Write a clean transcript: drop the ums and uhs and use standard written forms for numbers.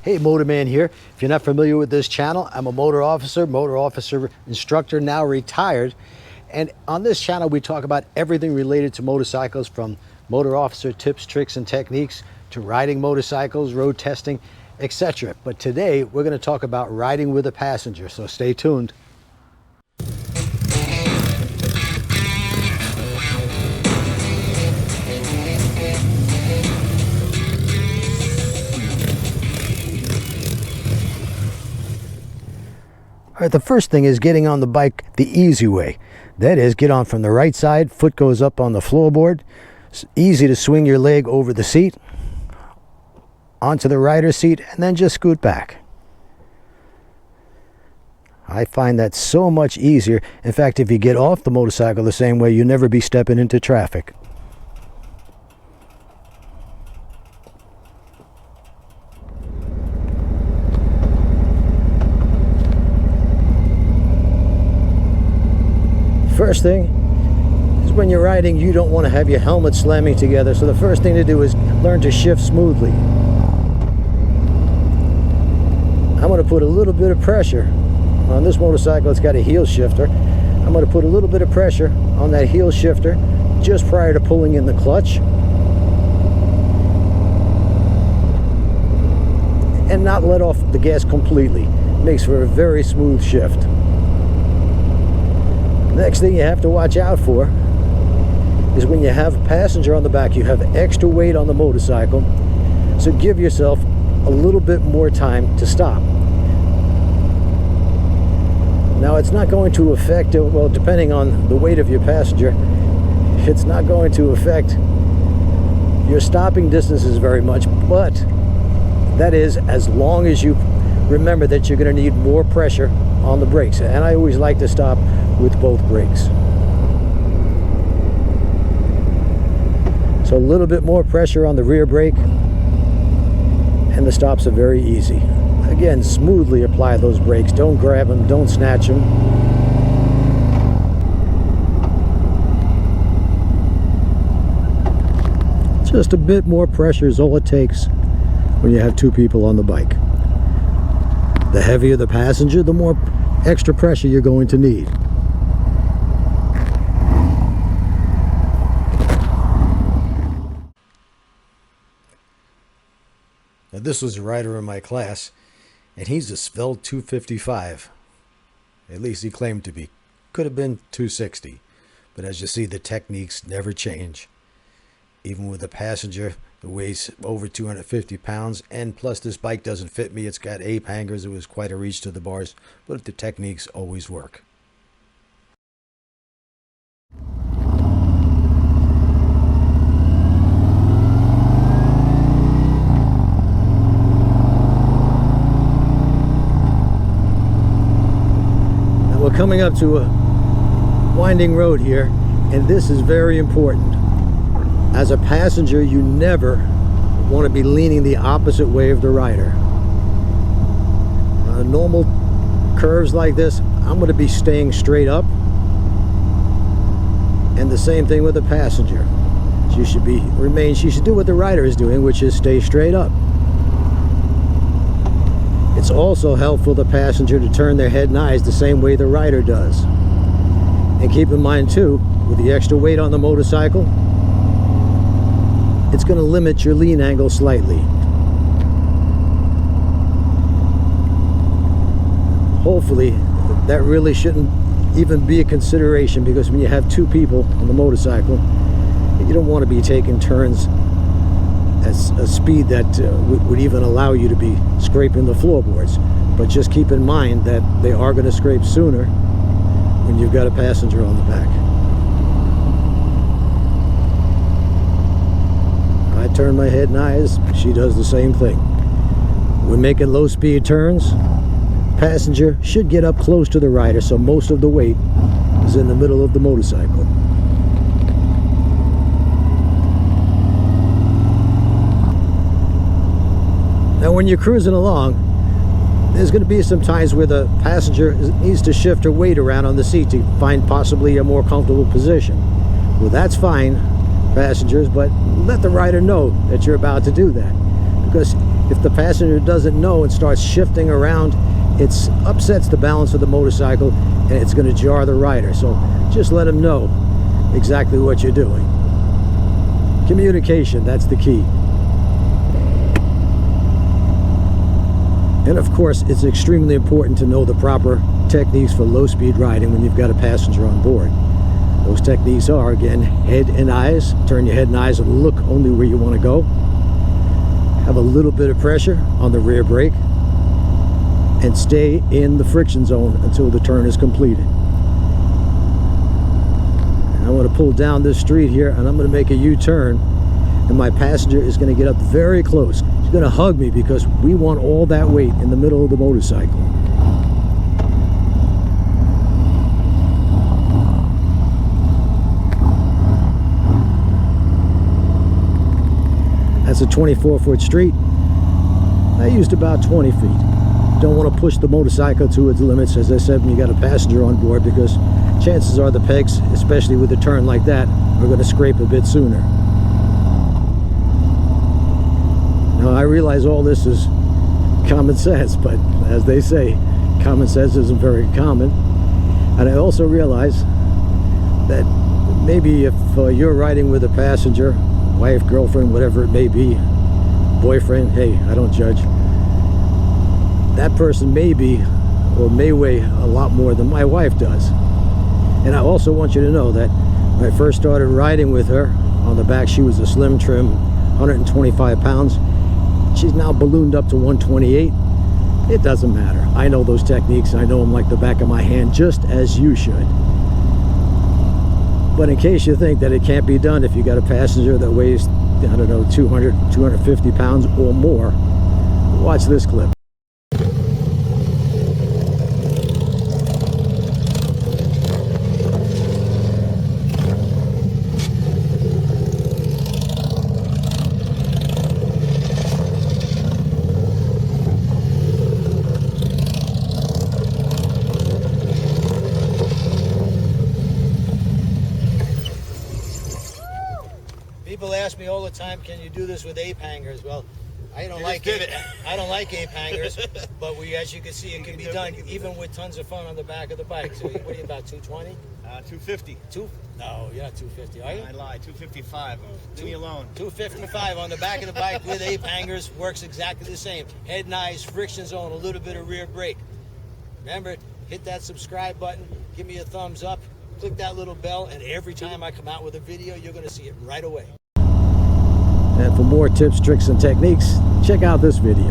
Hey, Motorman here. If you're not familiar with this channel, I'm a motor officer instructor, now retired. And on this channel, we talk about everything related to motorcycles, from motor officer tips, tricks, and techniques to riding motorcycles, road testing, etc. But today, we're going to talk about riding with a passenger, so stay tuned. All right, the first thing is getting on the bike the easy way. That is, get on from the right side, foot goes up on the floorboard. It's easy to swing your leg over the seat, onto the rider's seat, and then just scoot back. I find that so much easier. In fact, if you get off the motorcycle the same way, you'll never be stepping into traffic. First thing is, when you're riding, you don't want to have your helmet slamming together. So the first thing to do is learn to shift smoothly. I'm going to put a little bit of pressure on this motorcycle. It's got a heel shifter. I'm going to put a little bit of pressure on that heel shifter just prior to pulling in the clutch, and not let off the gas completely. Makes for a very smooth shift. Next thing you have to watch out for is when you have a passenger on the back, you have extra weight on the motorcycle, so give yourself a little bit more time to stop. Now, it's not going to affect, well, depending on the weight of your passenger, it's not going to affect your stopping distances very much, but that is as long as you remember that you're going to need more pressure on the brakes. And I always like to stop with both brakes. So a little bit more pressure on the rear brake, and the stops are very easy. Again, smoothly apply those brakes. Don't grab them, don't snatch them. Just a bit more pressure is all it takes when you have two people on the bike. The heavier the passenger, the more extra pressure you're going to need. Now, this was a rider in my class, and he's a svelte 255. At least he claimed to be. Could have been 260. But as you see, the techniques never change. Even with a passenger that weighs over 250 pounds, and plus this bike doesn't fit me. It's got ape hangers. It was quite a reach to the bars, but the techniques always work. Now we're coming up to a winding road here, and this is very important. As a passenger, you never want to be leaning the opposite way of the rider. Normal curves like this, I'm going to be staying straight up. And the same thing with the passenger. She should do what the rider is doing, which is stay straight up. It's also helpful for the passenger to turn their head and eyes the same way the rider does. And keep in mind too, with the extra weight on the motorcycle, it's going to limit your lean angle slightly. Hopefully, that really shouldn't even be a consideration, because when you have two people on the motorcycle, you don't want to be taking turns at a speed that would even allow you to be scraping the floorboards. But just keep in mind that they are going to scrape sooner when you've got a passenger on the back. I turn my head and eyes, she does the same thing. We're making low speed turns. Passenger should get up close to the rider, so most of the weight is in the middle of the motorcycle. Now, when you're cruising along, there's going to be some times where the passenger needs to shift her weight around on the seat to find possibly a more comfortable position. Well, that's fine, passengers, but let the rider know that you're about to do that, because If the passenger doesn't know and starts shifting around, it upsets the balance of the motorcycle and it's going to jar the rider. So just let them know exactly what you're doing. Communication, that's the key. And of course, it's extremely important to know the proper techniques for low-speed riding when you've got a passenger on board. Those techniques are, again, head and eyes. Turn your head and eyes and look only where you want to go. Have a little bit of pressure on the rear brake. And stay in the friction zone until the turn is completed. And I'm going to pull down this street here, and I'm going to make a U-turn. And my passenger is going to get up very close. She's going to hug me because we want all that weight in the middle of the motorcycle. That's a 24-foot street. I used about 20 feet. Don't want to push the motorcycle to its limits, as I said, when you got a passenger on board, because chances are the pegs, especially with a turn like that, are going to scrape a bit sooner. Now, I realize all this is common sense, but as they say, common sense isn't very common. And I also realize that maybe if you're riding with a passenger, wife, girlfriend, whatever it may be, boyfriend, hey, I don't judge. That person may be or may weigh a lot more than my wife does. And I also want you to know that when I first started riding with her, on the back she was a slim trim 125 pounds. She's now ballooned up to 128. It doesn't matter. I know those techniques. I know them like the back of my hand, just as you should. But in case you think that it can't be done if you got a passenger that weighs, I don't know, 200, 250 pounds or more, watch this clip. People ask me all the time, can you do this with ape hangers? Well, I don't like ape hangers, but as you can see, it can be done even with tons of fun on the back of the bike. So what are you, about 220? 250. No, you're not 250, are you? I lied, 255. Leave me alone. 255 on the back of the bike with ape hangers works exactly the same. Head and eyes, friction zone, a little bit of rear brake. Remember, hit that subscribe button, give me a thumbs up, click that little bell, and every time I come out with a video, you're going to see it right away. And for more tips, tricks, and techniques, check out this video.